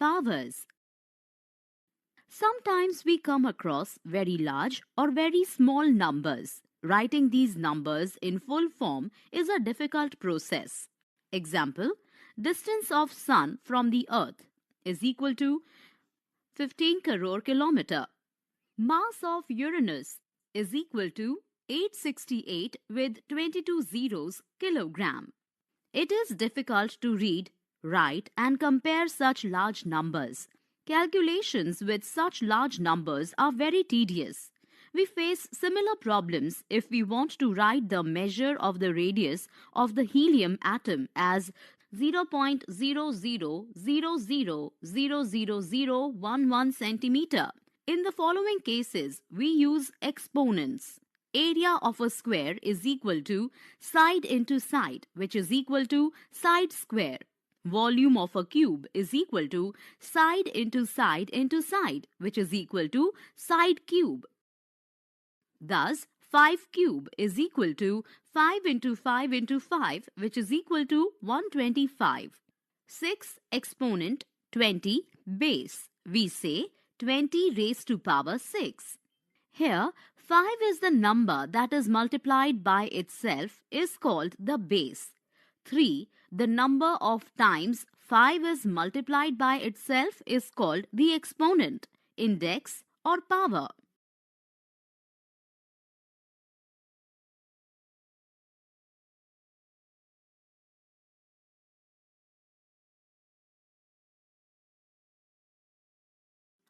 Powers. Sometimes we come across very large or very small numbers. Writing these numbers in full form is a difficult process. Example, distance of Sun from the Earth is equal to 15 crore kilometer. Mass of Uranus is equal to 868 with 22 zeros kilogram. It is difficult to read, write and compare such large numbers. Calculations with such large numbers are very tedious. We face similar problems if we want to write the measure of the radius of the helium atom as 0.00000011 centimeter. In the following cases, we use exponents. Area of a square is equal to side into side, which is equal to side square. Volume of a cube is equal to side into side into side, which is equal to side cube. Thus, 5 cube is equal to 5 into 5 into 5, which is equal to 125. 6 exponent 20 base. We say 20 raised to power 6. Here, 5 is the number that is multiplied by itself is called the base. 3, the number of times 5 is multiplied by itself is called the exponent, index or power.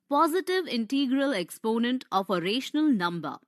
Positive integral exponent of a rational number.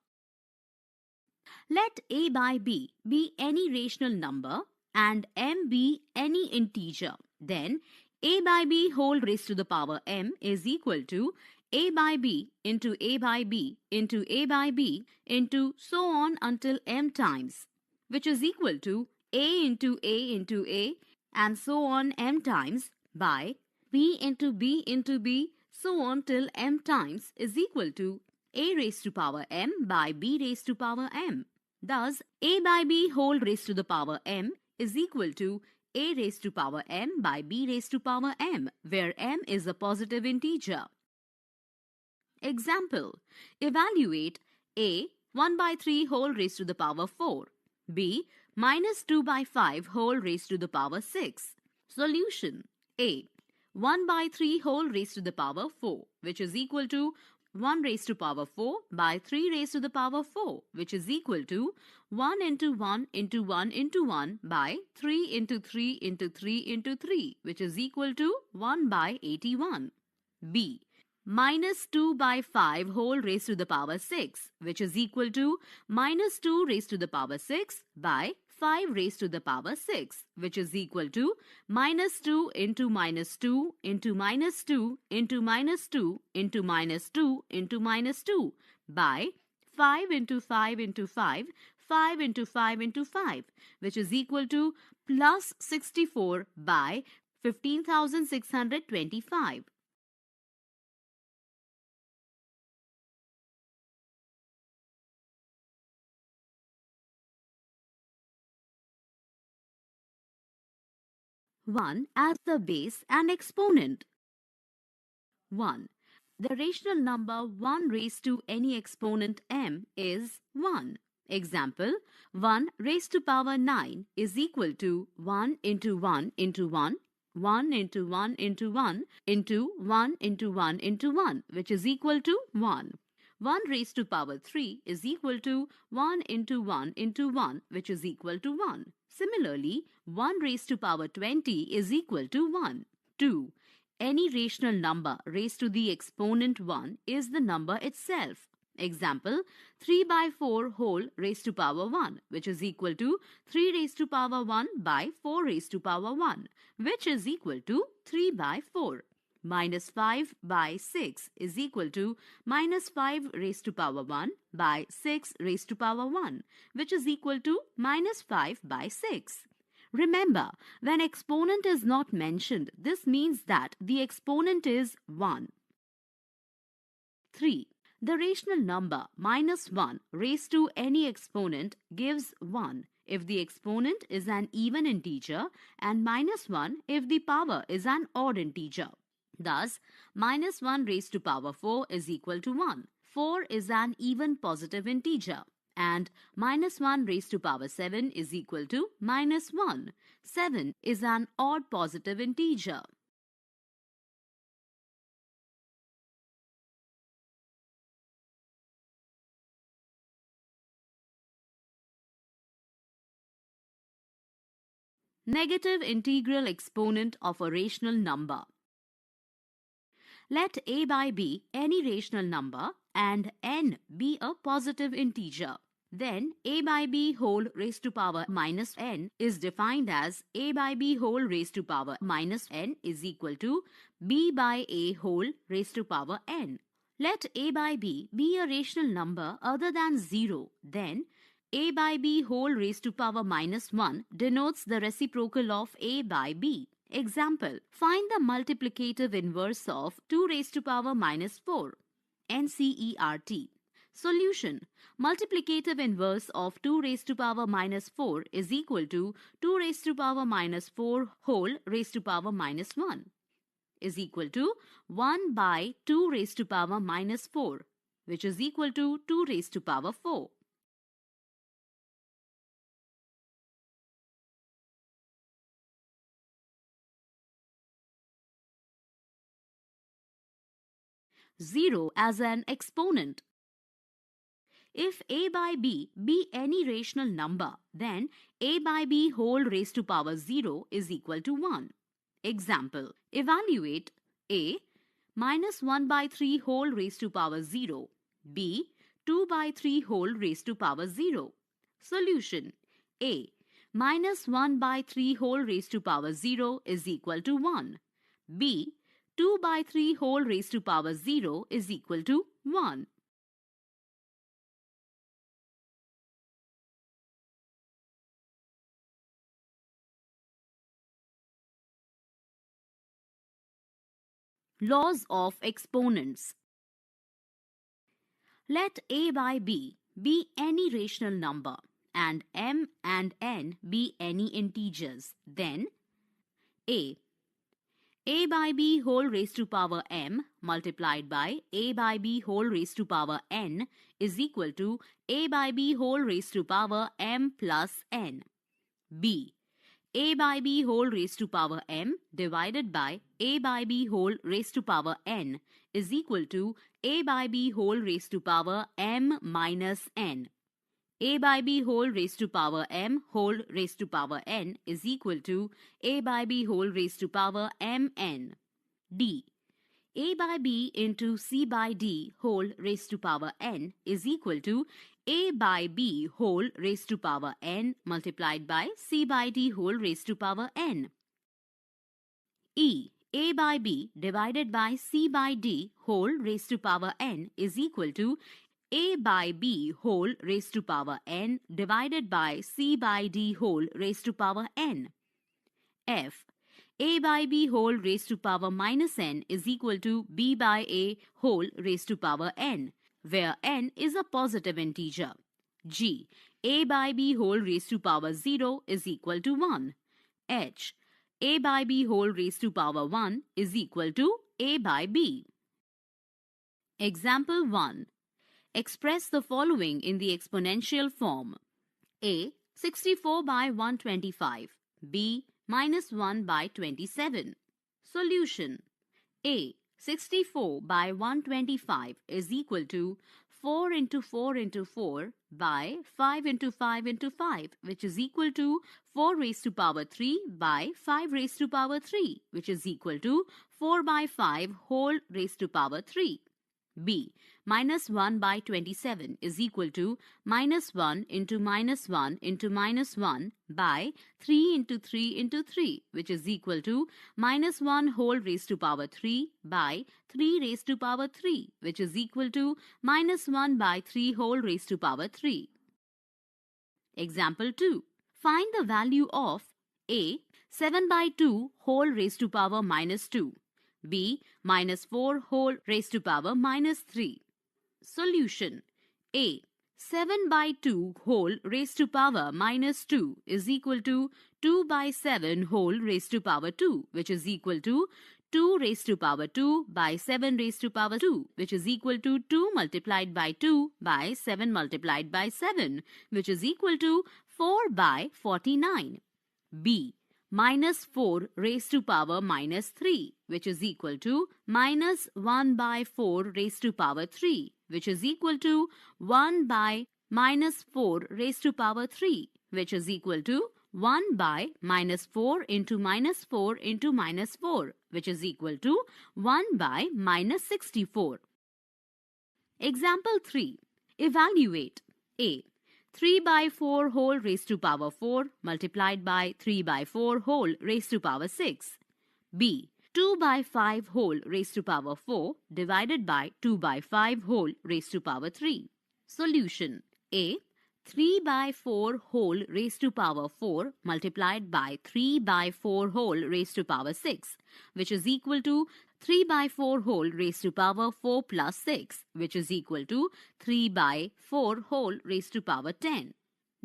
Let a by b be any rational number and m be any integer. Then a by b whole raised to the power m is equal to a by b into a by b into a by b into so on until m times, which is equal to a into a into a and so on m times by b into b into b so on till m times is equal to a raised to power m by b raised to power m. Thus, a by b whole raised to the power m is equal to a raised to power m by b raised to power m, where m is a positive integer. Example, evaluate a 1 by 3 whole raised to the power 4, b minus 2 by 5 whole raised to the power 6. Solution, a 1 by 3 whole raised to the power 4, which is equal to 1 raised to power 4 by 3 raised to the power 4, which is equal to 1 into 1 into 1 into 1 by 3 into 3 into 3 into 3, which is equal to 1 by 81. B. Minus 2 by 5 whole raised to the power 6, which is equal to minus 2 raised to the power 6 by 5 raised to the power 6, which is equal to minus 2 into minus 2 into minus 2 into minus 2 into minus 2 into minus 2 by 5 into 5 into 5, 5 into 5 into 5, which is equal to plus 64 by 15,625. One as the base and exponent. 1. The rational number 1 raised to any exponent m is 1. Example, 1 raised to power 9 is equal to 1 into 1 into 1, 1 into 1 into 1 into 1 into 1 into 1, which is equal to 1. 1 raised to power 3 is equal to 1 into 1 into 1, which is equal to 1. Similarly, 1 raised to power 20 is equal to 1. 2. Any rational number raised to the exponent 1 is the number itself. Example, 3 by 4 whole raised to power 1, which is equal to 3 raised to power 1 by 4 raised to power 1, which is equal to 3 by 4. Minus 5 by 6 is equal to minus 5 raised to power 1 by 6 raised to power 1, which is equal to minus 5 by 6. Remember, when exponent is not mentioned, this means that the exponent is 1. 3. The rational number minus 1 raised to any exponent gives 1 if the exponent is an even integer and minus 1 if the power is an odd integer. Thus, minus 1 raised to power 4 is equal to 1. 4 is an even positive integer, and minus 1 raised to power 7 is equal to minus 1. 7 is an odd positive integer. Negative integral exponent of a rational number. Let a by b any rational number and n be a positive integer. Then a by b whole raised to power minus n is defined as a by b whole raised to power minus n is equal to b by a whole raised to power n. Let a by b be a rational number other than 0. Then a by b whole raised to power minus 1 denotes the reciprocal of a by b. Example, find the multiplicative inverse of 2 raised to power minus 4. NCERT. Solution. Multiplicative inverse of 2 raised to power minus 4 is equal to 2 raised to power minus 4 whole raised to power minus 1 is equal to 1 by 2 raised to power minus 4, which is equal to 2 raised to power 4. Zero as an exponent. If a by b be any rational number, then a by b whole raised to power 0 is equal to 1. Example, evaluate a minus 1 by 3 whole raised to power 0, b 2 by 3 whole raised to power 0. Solution, a minus 1 by 3 whole raised to power 0 is equal to 1. b 2 by 3 whole raised to power 0 is equal to 1. Laws of exponents. Let a by b be any rational number and m and n be any integers. Then a by b whole raised to power m multiplied by a by b whole raised to power n is equal to a by b whole raised to power m plus n. b a by b whole raised to power m divided by a by b whole raised to power n is equal to a by b whole raised to power m minus n. a by b whole raised to power m whole raised to power n is equal to a by b whole raised to power mn. d. a by b into c by d whole raised to power n is equal to a by b whole raised to power n multiplied by c by d whole raised to power n. A by b divided by c by d whole raised to power n is equal to a by b whole raised to power n divided by c by d whole raised to power n. F. A by b whole raised to power minus n is equal to b by a whole raised to power n, where n is a positive integer. G. A by b whole raised to power 0 is equal to 1. H. A by b whole raised to power 1 is equal to a by b. Example 1. Express the following in the exponential form. A. 64 by 125. B. minus 1 by 27. Solution. A. 64 by 125 is equal to 4 into 4 into 4 by 5 into 5 into 5, which is equal to 4 raised to power 3 by 5 raised to power 3, which is equal to 4 by 5 whole raised to power 3. B. Minus 1 by 27 is equal to minus 1 into minus 1 into minus 1 by 3 into 3 into 3, which is equal to minus 1 whole raised to power 3 by 3 raised to power 3, which is equal to minus 1 by 3 whole raised to power 3. Example 2. Find the value of A. 7 by 2 whole raised to power minus 2. B. minus 4 whole raised to power minus 3. Solution. A. 7 by 2 whole raised to power minus 2 is equal to 2 by 7 whole raised to power 2, which is equal to 2 raised to power 2 by 7 raised to power 2, which is equal to 2 multiplied by 2 by 7 multiplied by 7, which is equal to 4 by 49. B. Minus 4 raised to power minus 3, which is equal to minus 1 by 4 raised to power 3, which is equal to 1 by minus 4 raised to power 3, which is equal to 1 by minus 4 into minus 4 into minus 4, which is equal to 1 by minus 64. Example 3. Evaluate. A. 3 by 4 whole raised to power 4 multiplied by 3 by 4 whole raised to power 6. B. 2 by 5 whole raised to power 4 divided by 2 by 5 whole raised to power 3. Solution. A. 3 by 4 whole raised to power 4 multiplied by 3 by 4 whole raised to power 6, which is equal to 3 by 4 whole raised to power 4 plus 6, which is equal to 3 by 4 whole raised to power 10.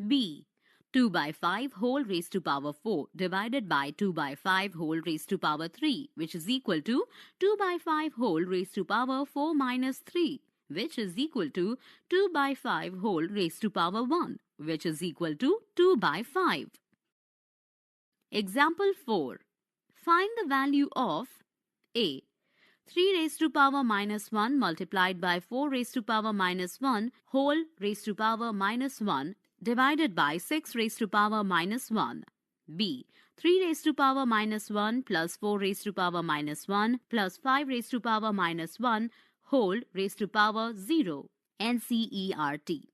B. 2 by 5 whole raised to power 4 divided by 2 by 5 whole raised to power 3, which is equal to 2 by 5 whole raised to power 4 minus 3, which is equal to 2 by 5 whole raised to power 1, which is equal to 2 by 5. Example 4. Find the value of A. 3 raised to power minus 1 multiplied by 4 raised to power minus 1 whole raised to power minus 1 divided by 6 raised to power minus 1. B. 3 raised to power minus 1 plus 4 raised to power minus 1 plus 5 raised to power minus 1 whole raised to power 0. NCERT.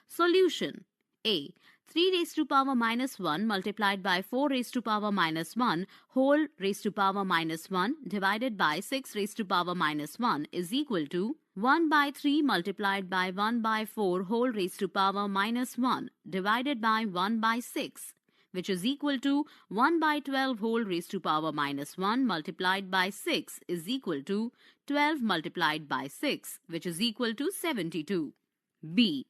Solution. A. 3 raised to power minus 1 multiplied by 4 raised to power minus 1 whole raised to power minus 1 divided by 6 raised to power minus 1 is equal to 1 by 3 multiplied by 1 by 4 whole raised to power minus 1 divided by 1 by 6, which is equal to 1 by 12 whole raised to power minus 1 multiplied by 6 is equal to 12 multiplied by 6, which is equal to 72. B.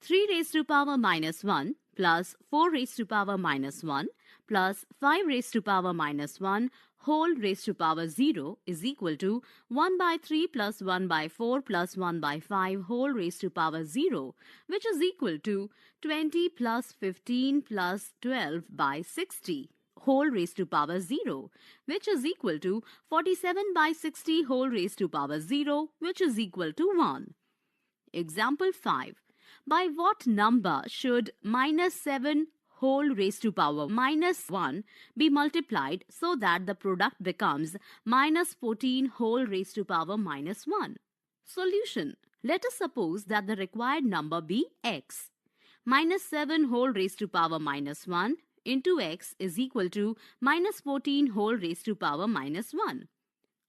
3 raised to power minus 1 plus 4 raised to power minus 1 plus 5 raised to power minus 1 whole raised to power 0 is equal to 1 by 3 plus 1 by 4 plus 1 by 5 whole raised to power 0, which is equal to 20 plus 15 plus 12 by 60 whole raised to power 0, which is equal to 47 by 60 whole raised to power 0, which is equal to 1. Example 5. By what number should minus 7 whole raised to power minus 1 be multiplied so that the product becomes minus 14 whole raised to power minus 1? Solution. Let us suppose that the required number be x. Minus 7 whole raised to power minus 1 into x is equal to minus 14 whole raised to power minus 1.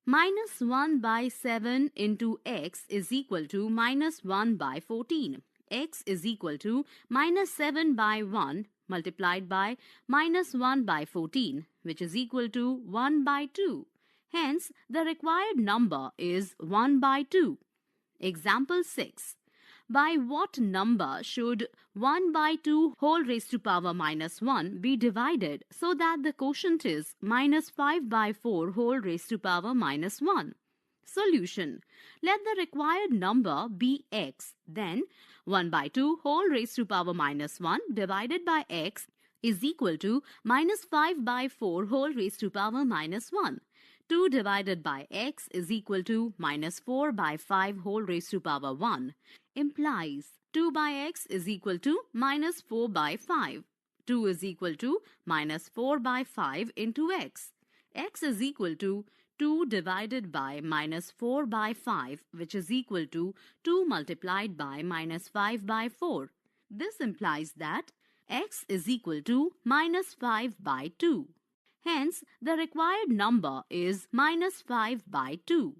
Minus 1 by 7 into x is equal to minus 1 by 14. X is equal to minus 7 by 1 multiplied by minus 1 by 14, which is equal to 1 by 2. Hence, the required number is 1 by 2. Example 6. By what number should 1 by 2 whole raised to power minus 1 be divided so that the quotient is minus 5 by 4 whole raised to power minus 1? Solution. Let the required number be x. Then 1 by 2 whole raised to power minus 1 divided by x is equal to minus 5 by 4 whole raised to power minus 1. 2 divided by x is equal to minus 4 by 5 whole raised to power 1 implies 2 by x is equal to minus 4 by 5. 2 is equal to minus 4 by 5 into x. X is equal to 2 divided by minus 4 by 5, which is equal to 2 multiplied by minus 5 by 4. This implies that x is equal to minus 5 by 2. Hence, the required number is minus 5 by 2.